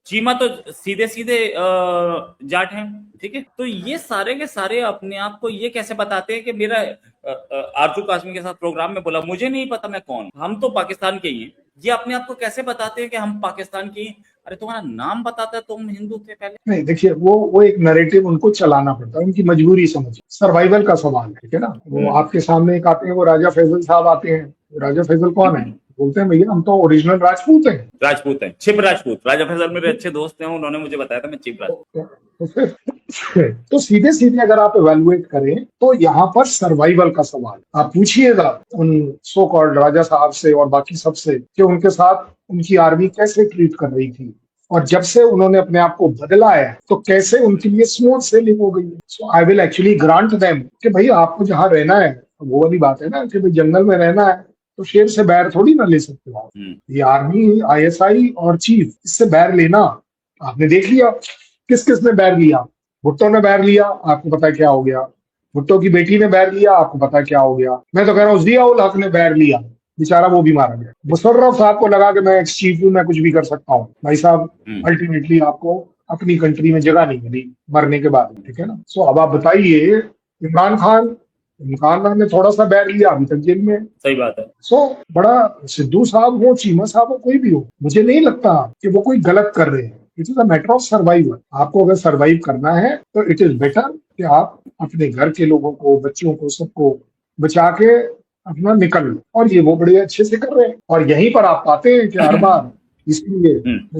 चीमा तो सीधे सीधे जाट हैं, ठीक है। तो ये सारे के सारे अपने आप को ये कैसे बताते हैं कि मेरा आरजू कासमी के साथ प्रोग्राम में बोला मुझे नहीं पता मैं कौन, हम तो पाकिस्तान के ही हैं। ये अपने आप को कैसे बताते हैं कि हम पाकिस्तान की? अरे तुम्हारा नाम बताता है तुम हिंदू थे पहले। नहीं, देखिए वो एक नैरेटिव उनको चलाना पड़ता है, उनकी मजबूरी समझिए, सर्वाइवल का सवाल है, ठीक है ना। वो आपके सामने एक आते हैं, वो राजा फैसल साहब आते हैं। राजा फैसल कौन है? बोलते हैं भैया हम तो ओरिजिनल राजपूत हैं। राजपूत हैं, छिप राजपूत। राजा फैसल मेरे अच्छे दोस्त हैं, उन्होंने मुझे बताया था मैं छिप राजपूत। तो फिर तो सीधे सीधे अगर आप एवेलुएट करें तो यहाँ पर सर्वाइवल का सवाल आप पूछिएगा उन सो कॉल्ड राजा साहब से और बाकी सबसे कि उनके साथ उनकी आर्मी कैसे ट्रीट कर रही थी, और जब से उन्होंने अपने आप को बदला है तो कैसे उनके लिए स्मूथ सेलिंग हो गई है। So I will actually grant them कि भाई आपको जहाँ रहना है, वो वाली बात है ना कि भाई जंगल में रहना है तो शेर से बैर थोड़ी ना ले सकते हो आप। ये आर्मी, आईएसआई और चीफ, इससे बैर लेना आपने देख लिया। किस किस ने बैर लिया? भुट्टो ने बैर लिया, आपको पता है क्या हो गया। भुट्टो की बेटी ने बैर लिया, आपको पता है क्या हो गया। मैं तो कह रहा हूँ जियाउल हक ने बैर लिया, बेचारा वो भी मारा गया। मुशर्रफ साहब को लगा कि मैं एक्स चीफ हूँ, मैं कुछ भी कर सकता हूँ। भाई साहब अल्टीमेटली आपको अपनी कंट्री में जगह नहीं मिली मरने के बाद, ठीक है ना। सो अब आप बताइए, इमरान खान ने थोड़ा सा बैर लिया, अभी तक जेल में। सही बात है। सो बड़ा सिद्धू साहब हो, चीमा साहब हो, कोई भी हो, मुझे नहीं लगता कि वो कोई गलत कर रहे हैं। It is a matter of survival. आपको अगर सर्वाइव करना है तो इट इज बेटर कि आप अपने घर के लोगों को, बच्चियों को, सबको बचा के अपना निकल लो, और ये वो बड़े अच्छे से कर रहे हैं। और यहीं पर आप पाते हैं कि हर बार इसलिए वो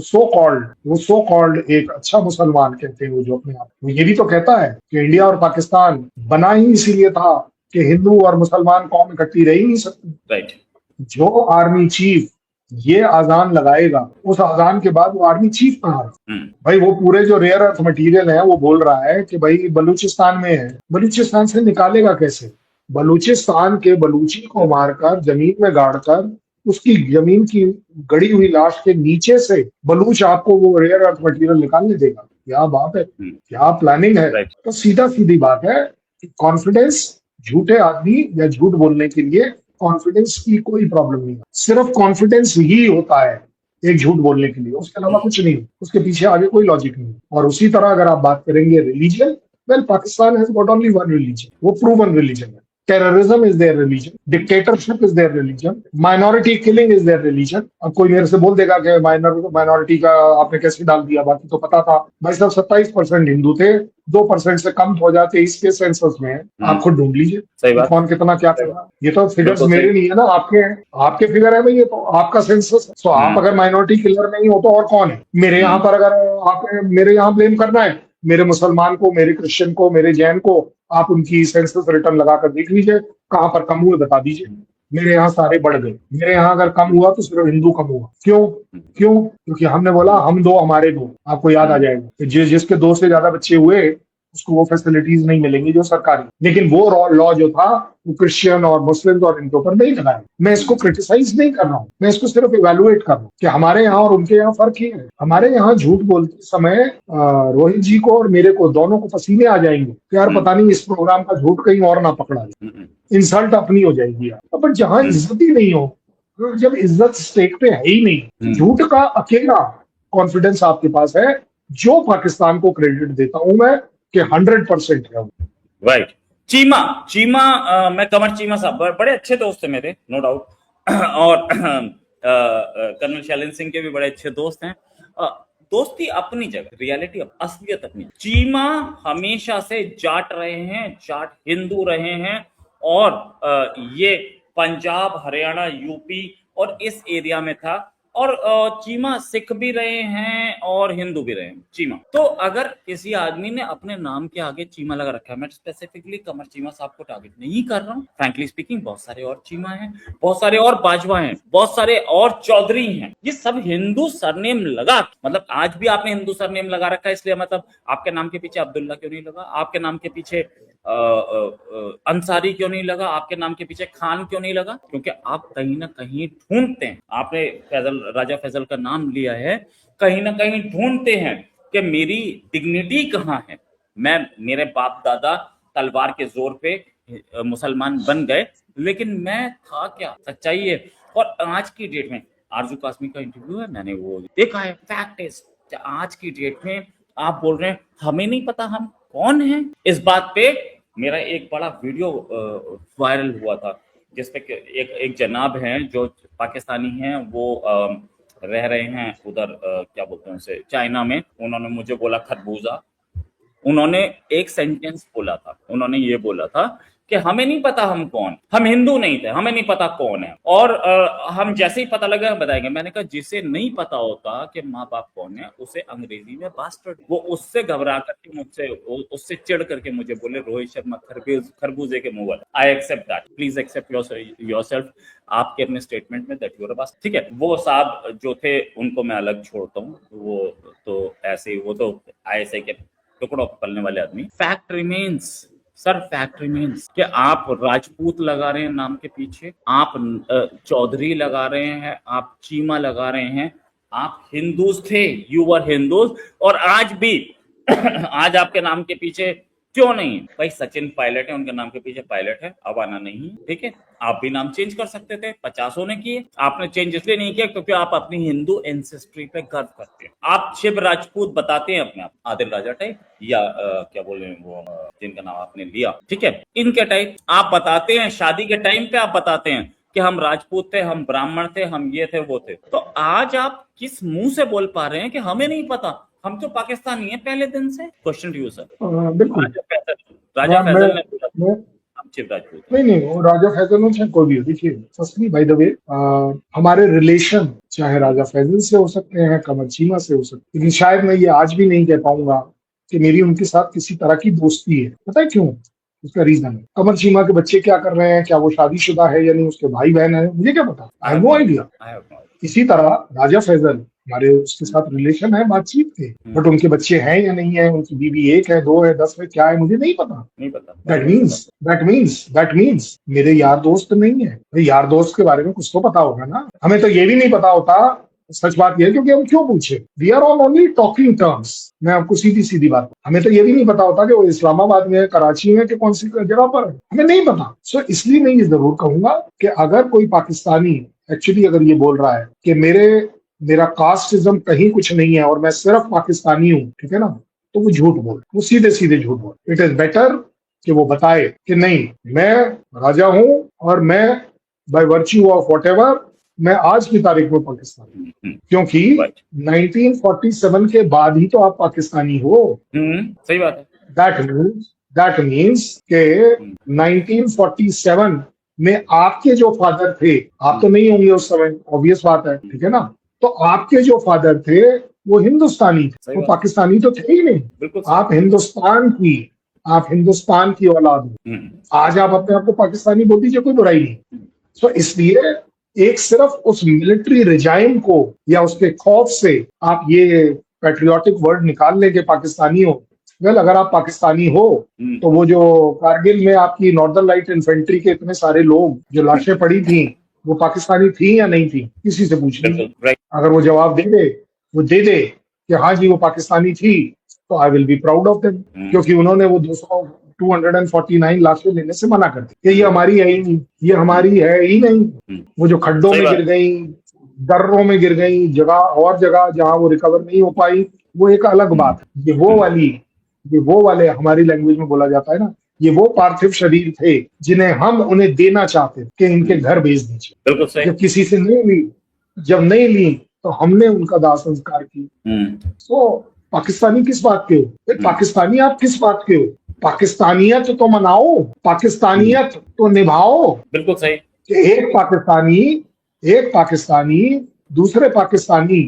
सो कॉल्ड एक अच्छा मुसलमान कहते हैं, वो जो अपने आप वो ये भी तो कहता है कि इंडिया और पाकिस्तान बना ही इसीलिए था कि हिंदू और मुसलमान कौम इकट्ठी रह ही नहीं सकती। राइट। जो आर्मी चीफ ये अजान लगाएगा, उस अजान के बाद वो आर्मी चीफ कहाँ है? भाई वो पूरे जो रेयर अर्थ मटेरियल है वो बोल रहा है कि भाई बलूचिस्तान में है। बलूचिस्तान से निकालेगा कैसे? बलूचिस्तान के बलूची को मारकर, जमीन में गाड़कर, उसकी जमीन की गड़ी हुई लाश के नीचे से बलूच आपको वो रेयर अर्थ मटेरियल निकालने देगा? क्या बात है, क्या प्लानिंग है। Right. तो सीधा सीधी बात है, कॉन्फिडेंस, झूठे आदमी या झूठ बोलने के लिए कॉन्फिडेंस की कोई प्रॉब्लम नहीं है। सिर्फ कॉन्फिडेंस ही होता है एक झूठ बोलने के लिए, उसके अलावा कुछ नहीं, उसके पीछे आगे कोई लॉजिक नहीं। और उसी तरह अगर आप बात करेंगे religion, well Pakistan has got only one religion, वो प्रूवन रिलीजन है। Terrorism is their religion, dictatorship is their religion, minority killing is their religion. अब कोई मेरे से बोल देगा कि माइनॉरिटी का आपने कैसे डाल दिया, बाकी तो पता था। भाई साहब 27% हिंदू थे, 2% से कम हो जाते इसके सेंसस में, आप खुद ढूंढ लीजिए। सही बात। कौन कितना क्या कर रहा है। ये तो फिगर्स बिल्कुल मेरे सही। नहीं है ना, आपके फिगर है भाई, ये तो आपका सेंसस है। सो आप अगर माइनॉरिटी किलर नहीं हो तो और कौन है? मेरे यहाँ पर अगर आप मेरे यहाँ ब्लेम करना है, मेरे मुसलमान को, मेरे क्रिश्चियन को, मेरे जैन को, आप उनकी सेंसस रिटर्न लगाकर देख लीजिए, कहाँ पर कम हुए बता दीजिए। मेरे यहाँ सारे बढ़ गए, मेरे यहाँ अगर कम हुआ तो सिर्फ हिंदू कम हुआ। क्यों? क्योंकि हमने बोला हम दो हमारे दो। आपको याद आ जाएगा जिसके 2 से ज्यादा बच्चे हुए उसको वो फैसिलिटीज नहीं मिलेंगी जो सरकारी। लेकिन वो लॉ जो था वो क्रिश्चियन और मुस्लिम और इनके ऊपर नहीं लगाया। मैं इसको क्रिटिसाइज नहीं कर रहा हूँ, मैं इसको सिर्फ इवेलुएट कर रहा हूँ कि हमारे यहाँ और उनके यहाँ फर्क ही है। हमारे यहाँ झूठ बोलते समय रोहित जी को और मेरे को दोनों को पसीने आ जाएंगे कि यार पता नहीं इस प्रोग्राम का झूठ कहीं और ना पकड़ा जाए, इंसल्ट अपनी हो जाएगी यार। पर जहाँ इज्जत ही नहीं हो, जब इज्जत स्टेक पे है ही नहीं, झूठ का अकेला कॉन्फिडेंस आपके पास है, जो पाकिस्तान को क्रेडिट देता हूं मैं कि 100% है। राइट। चीमा मैं कमर चीमा साहब बड़े अच्छे दोस्त थे मेरे, नो डाउट। और कर्नल शैलेंद्र सिंह के भी बड़े अच्छे दोस्त हैं। दोस्ती अपनी जगह, रियलिटी असलियत अपनी। चीमा हमेशा से जाट रहे हैं, जाट हिंदू रहे हैं, और ये पंजाब, हरियाणा, यूपी और इस एरिया में था। और चीमा सिख भी रहे हैं और हिंदू भी रहे हैं चीमा। तो अगर किसी आदमी ने अपने नाम के आगे चीमा लगा रखा है, मैं स्पेसिफिकली कमर चीमा साहब को टारगेट नहीं कर रहा हूँ। फ्रैंकली स्पीकिंग बहुत सारे और चीमा हैं, बहुत सारे और बाजवा हैं, बहुत सारे और चौधरी हैं। ये सब हिंदू सरनेम लगा, मतलब आज भी आपने हिंदू सरनेम लगा रखा है, इसलिए मतलब आपके नाम के पीछे अब्दुल्ला क्यों नहीं लगा, आपके नाम के पीछे अंसारी क्यों नहीं लगा, आपके नाम के पीछे खान क्यों नहीं लगा? क्योंकि आप कहीं ना कहीं ढूंढते हैं, आपने राजा फैजल का नाम लिया है, कहीं ना कहीं ढूंढते हैं कि मेरी डिग्निटी कहाँ है। मेरे बाप दादा तलवार के जोर पे मुसलमान बन गए, लेकिन मैं था क्या? सच्चाई है। और आज की डेट में आरजू कासमी का इंटरव्यू है, मैंने वो देखा है, फैक्ट इज आज की डेट में आप बोल रहे हैं हमें नहीं पता हम कौन हैं। इस बात पे मेरा एक बड़ा वीडियो वायरल हुआ था जिसपे एक जनाब हैं जो पाकिस्तानी हैं, वो रह रहे हैं उधर क्या बोलते हैं उसे, चाइना में। उन्होंने मुझे बोला खरबूजा। उन्होंने एक सेंटेंस बोला था, उन्होंने ये बोला था कि हमें नहीं पता हम कौन, हम हिंदू नहीं थे, हमें नहीं पता कौन है, और हम जैसे ही पता लगा हम बताएंगे। मैंने कहा जिसे नहीं पता होता कि माँ बाप कौन है उसे अंग्रेजी में बास्टर्ड, वो उससे घबरा करके मुझसे, उससे चिढ़ करके मुझे बोले रोहित शर्मा खरबूजे के मुंह वाला। I accept that, please accept yourself आपके अपने स्टेटमेंट में दैट यूर बास्ट। ठीक है, वो साहब जो थे उनको मैं अलग छोड़ता हूँ, वो तो ऐसे वो तो ISI के टुकड़ों पलने वाले आदमी। Fact remains sir, fact remains कि आप राजपूत लगा रहे हैं नाम के पीछे, आप चौधरी लगा रहे हैं, आप चीमा लगा रहे हैं, आप हिंदूज थे, यू वर हिंदूज, और आज भी आज आपके नाम के पीछे क्यों नहीं है भाई? सचिन पायलट है, उनके नाम के पीछे पायलट है, अब आना नहीं। ठीक है, आप भी नाम चेंज कर सकते थे, 50 ने किए। आपने चेंज इसलिए नहीं किया क्योंकि आप अपनी हिंदू एंसेस्ट्री पे गर्व करते हैं। आप शिव राजपूत बताते हैं अपने आप, आदिल राजा टाइप, या क्या बोले वो जिनका नाम आपने लिया, ठीक है, इनके टाइप आप बताते हैं। शादी के टाइम पे आप बताते हैं कि हम राजपूत थे, हम ब्राह्मण थे, हम ये थे, वो थे। तो आज आप किस मुंह से बोल पा रहे हैं कि हमें नहीं पता? हम तो पाकिस्तानी हैं पहले दिन से। Question to you sir. बिल्कुल। राजा फैसल ने मैं हम शिव राजपूत। नहीं, वो राजा फैजल हो चाहे कोई भी हो, देखिए फर्स्टली बाय द वे हमारे रिलेशन चाहे राजा फैजल से हो सकते हैं, कमर चीमा से हो सकते हैं, लेकिन शायद मैं ये आज भी नहीं कह पाऊंगा कि मेरी उनके साथ किसी तरह की दोस्ती है। पता है क्यों? उसका रीजन है कमर चीमा के बच्चे क्या कर रहे हैं, क्या वो शादीशुदा है या नहीं, उसके भाई बहन है, मुझे क्या पता, आई हैव नो आइडिया। इसी तरह राजा फैजल, हमारे उसके साथ रिलेशन है, बातचीत के, बट उनके बच्चे हैं या नहीं है, उनकी बीवी 1 है, 2 है, 10 है, क्या है, मुझे नहीं पता। दैट मीन्स मेरे यार दोस्त नहीं है। यार दोस्त के बारे में कुछ तो पता होगा ना। हमें तो ये भी नहीं पता होता, सच बात यह है, क्योंकि हम क्यों पूछे, we are on only talking terms. मैं आपको सीधी सीधी बात, हमें तो ये भी नहीं पता होता कि वो इस्लामाबाद में है, कराची में, कि कौन सी जगह पर है, हमें नहीं पता। सो इसलिए मैं ये जरूर कहूंगा कि अगर कोई पाकिस्तानी एक्चुअली अगर ये बोल रहा है कि मेरा कास्टिज्म कहीं कुछ नहीं है और मैं सिर्फ पाकिस्तानी हूँ, ठीक है ना, तो वो झूठ बोल, वो सीधे सीधे झूठ बोल। इट इज बेटर कि वो बताए कि नहीं, मैं राजा हूं और मैं बाय वर्च्यू ऑफ व्हाटएवर मैं आज की तारीख में पाकिस्तानी हूं, क्योंकि 1947 के बाद ही तो आप पाकिस्तानी हो। सही बात है। दैट मीन्स के 1947 में आपके जो फादर थे, आप तो नहीं होंगे उस समय, ऑब्वियस बात है, ठीक है ना, तो आपके जो फादर थे वो हिंदुस्तानी थे, वो पाकिस्तानी तो थे ही नहीं। आप हिंदुस्तान की औलाद हो। आज आप अपने आप को पाकिस्तानी बोल दीजिए, कोई बुराई नहीं। तो इसलिए एक सिर्फ उस मिलिट्री रिजाइम को या उसके खौफ से आप ये पैट्रियोटिक वर्ड निकाल लें कि पाकिस्तानी हो। वेल, अगर आप पाकिस्तानी हो तो वो जो कारगिल में आपकी नॉर्दर्न लाइट इन्फेंट्री के इतने सारे लोग जो लाशें पड़ी थी, वो पाकिस्तानी थी या नहीं थी, किसी से पूछ लीजिए। अगर वो जवाब दे दे कि हाँ जी वो पाकिस्तानी थी, तो I will be proud of them, क्योंकि उन्होंने वो 249 लाशें लेने से मना कर दी कि ये हमारी है ही नहीं, ये हमारी है ही नहीं। वो जो खड्डों में गिर गई, दर्रों में गिर गई, जगह जहां वो रिकवर नहीं हो पाई, वो एक अलग बात है। ये वो वाले हमारी लैंग्वेज में बोला जाता है ना, ये वो पार्थिव शरीर थे जिन्हें हम उन्हें देना चाहते कि इनके घर भेज दीजिए। बिल्कुल सही। जब किसी से नहीं ली तो हमने उनका दाह संस्कार किया। तो पाकिस्तानी किस बात के हो? पाकिस्तानी आप किस बात के हो? पाकिस्तानियत तो मनाओ, पाकिस्तानियत तो निभाओ। बिल्कुल सही। एक पाकिस्तानी दूसरे पाकिस्तानी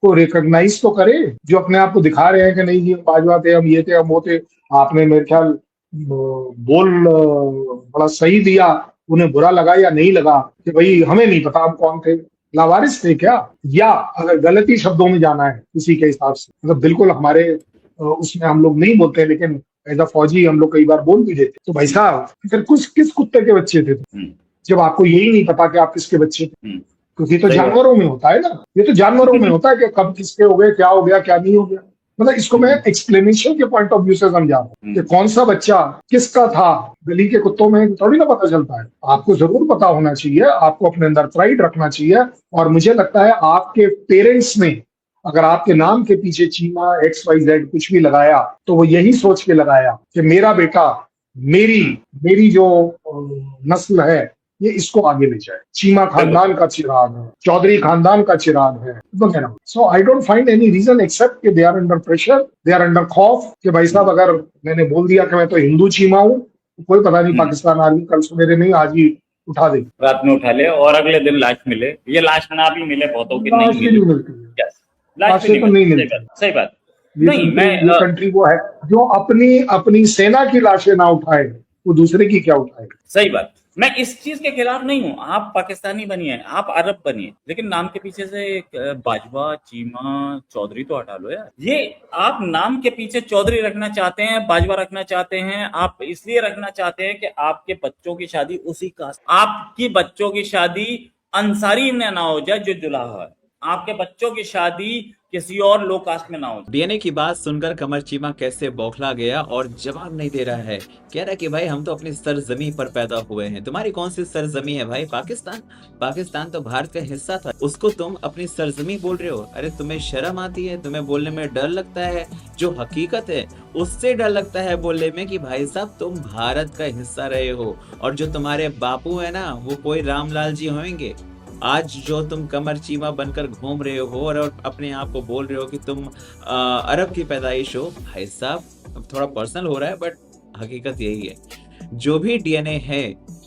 को रिकॉग्नाइज तो करे, जो अपने आप को दिखा रहे हैं कि नहीं जी हम बाजवा थे, हम ये थे, हम वो थे। आपने मेरे ख्याल बोल बड़ा सही दिया, उन्हें बुरा लगा या नहीं लगा कि भाई हमें नहीं पता हम कौन थे, लावारिस थे क्या? या अगर गलती शब्दों में जाना है किसी के हिसाब से, मतलब बिल्कुल हमारे उसमें हम लोग नहीं बोलते, लेकिन एज अ फौजी हम लोग कई बार बोल भी देते, तो भाई साहब फिर किस कुत्ते के बच्चे थे जब आपको यही नहीं पता कि आप किसके बच्चे थे? क्योंकि तो जानवरों में होता है ना, ये तो जानवरों में होता है कि कब किसके हो गए, क्या हो गया, क्या नहीं हो गया। मतलब इसको मैं एक्सप्लेनेशन के पॉइंट ऑफ व्यू से समझा रहा हूँ कि कौन सा बच्चा किसका था। गली के कुत्तों में थोड़ी ना पता चलता है, आपको जरूर पता होना चाहिए, आपको अपने अंदर प्राइड रखना चाहिए। और मुझे लगता है आपके पेरेंट्स ने अगर आपके नाम के पीछे चीमा XYZ कुछ भी लगाया तो वो यही सोच के लगाया कि मेरा बेटा मेरी मेरी जो नस्ल है ये इसको आगे ले जाए। चीमा बिल्कुल खानदान का चिराग है, चौधरी खानदान का चिराग है वगैरह। So I don't find any reason except कि they are under pressure, they are under खौफ कि भाई साहब अगर मैंने बोल दिया कि मैं तो हिंदू चीमा हूँ तो कोई पता नहीं पाकिस्तान आर्मी कल सवेरे नहीं आज ही उठा दे, रात में उठा ले और अगले दिन लाश मिले। ये लाश ना भी मिले, बहुतों की नहीं लाश भी मिली। नहीं मिलती है, यस, लाश भी लाशें तो नहीं सही मिलती। बात, सही बात। ये नहीं कंट्री मैं ये कंट्री वो है जो अपनी अपनी सेना की लाशें ना उठाए वो दूसरे की क्या उठाए। सही बात, मैं इस चीज के खिलाफ नहीं हूँ। आप पाकिस्तानी बनिए, आप अरब बनिए, लेकिन नाम के पीछे से एक बाजवा, चीमा, चौधरी तो हटा लो यार। ये आप नाम के पीछे चौधरी रखना चाहते हैं, बाजवा रखना चाहते हैं, आप इसलिए रखना चाहते हैं कि आपके बच्चों की शादी उसी कास्ट, आपकी बच्चों की शादी अंसारी में ना हो जाए जो जुलाहा है, आपके बच्चों की शादी किसी और लो कास्ट में ना हो। डीएनए की बात सुनकर कमर चीमा कैसे बौखला गया और जवाब नहीं दे रहा है। कह रहा है कि भाई हम तो अपनी सरजमी पर पैदा हुए हैं। तुम्हारी कौन सी सरजमी है भाई? पाकिस्तान? पाकिस्तान तो भारत का हिस्सा था, उसको तुम अपनी सरजमी बोल रहे हो। अरे तुम्हें शर्म आती है? तुम्हें बोलने में डर लगता है? जो हकीकत है उससे डर लगता है बोलने में कि भाई साहब तुम भारत का हिस्सा रहे हो। और जो तुम्हारे बापू है ना वो कोई रामलाल जी होंगे। आज जो तुम कमर चीमा बनकर घूम रहे हो और अपने आप को बोल रहे हो कि तुम अरब की पैदाइश हो, भाई साहब अब थोड़ा पर्सनल हो रहा है बट हकीकत यही है। जो भी डीएनए है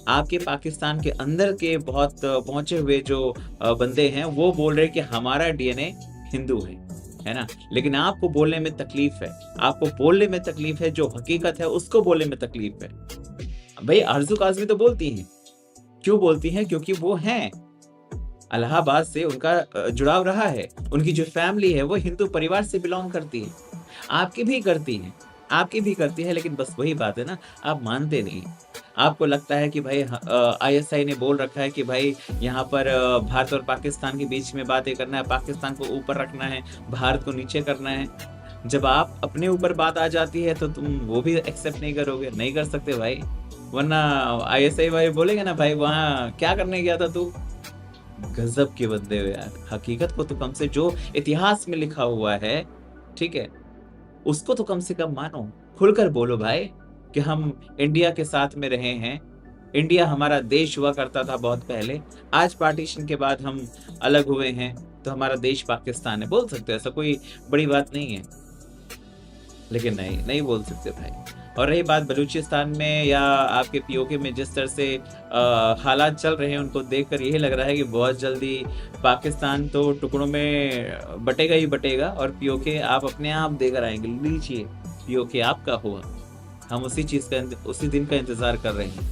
आपके पाकिस्तान के अंदर के बहुत पहुंचे हुए जो बंदे हैं वो बोल रहे हैं कि हमारा डीएनए हिंदू है ना। लेकिन आपको बोलने में तकलीफ है, आपको बोलने में तकलीफ है, जो हकीकत है उसको बोलने में तकलीफ है। भाई आरजू काज़मी तो बोलती हैं। क्यों बोलती हैं? क्योंकि वो हैं, इलाहाबाद से उनका जुड़ाव रहा है, उनकी जो फैमिली है वो हिंदू परिवार से बिलोंग करती है। आपकी भी करती है, आपकी भी करती है, लेकिन बस वही बात है ना, आप मानते नहीं। आपको लगता है कि भाई आईएसआई ने बोल रखा है कि भाई यहाँ पर भारत और पाकिस्तान के बीच में बातें करना है, पाकिस्तान को ऊपर रखना है, भारत को नीचे करना है। जब आप अपने ऊपर बात आ जाती है तो तुम वो भी एक्सेप्ट नहीं करोगे, नहीं कर सकते भाई। वरना आईएसआई भाई बोलेंगे ना भाई वहाँ क्या करने गया था तू। गजब के बंदे हो यार। हकीकत को तो कम से जो इतिहास में लिखा हुआ है, ठीक है, उसको तो कम से कम मानो, खुलकर बोलो भाई कि हम इंडिया के साथ में रहे हैं। इंडिया हमारा देश हुआ करता था बहुत पहले, आज पार्टीशन के बाद हम अलग हुए हैं तो हमारा देश पाकिस्तान है। बोल सकते हो, ऐसा कोई बड़ी बात नहीं है, लेकिन नहीं बोल सकते भाई। और रही बात बलूचिस्तान में या आपके पीओके में जिस तरह से हालात चल रहे हैं, उनको देखकर यही लग रहा है कि बहुत जल्दी पाकिस्तान तो टुकड़ों में बटेगा ही बटेगा और पीओके आप अपने आप देकर आएंगे। लीजिए पीओके आपका हुआ, हम उसी दिन का इंतजार कर रहे हैं।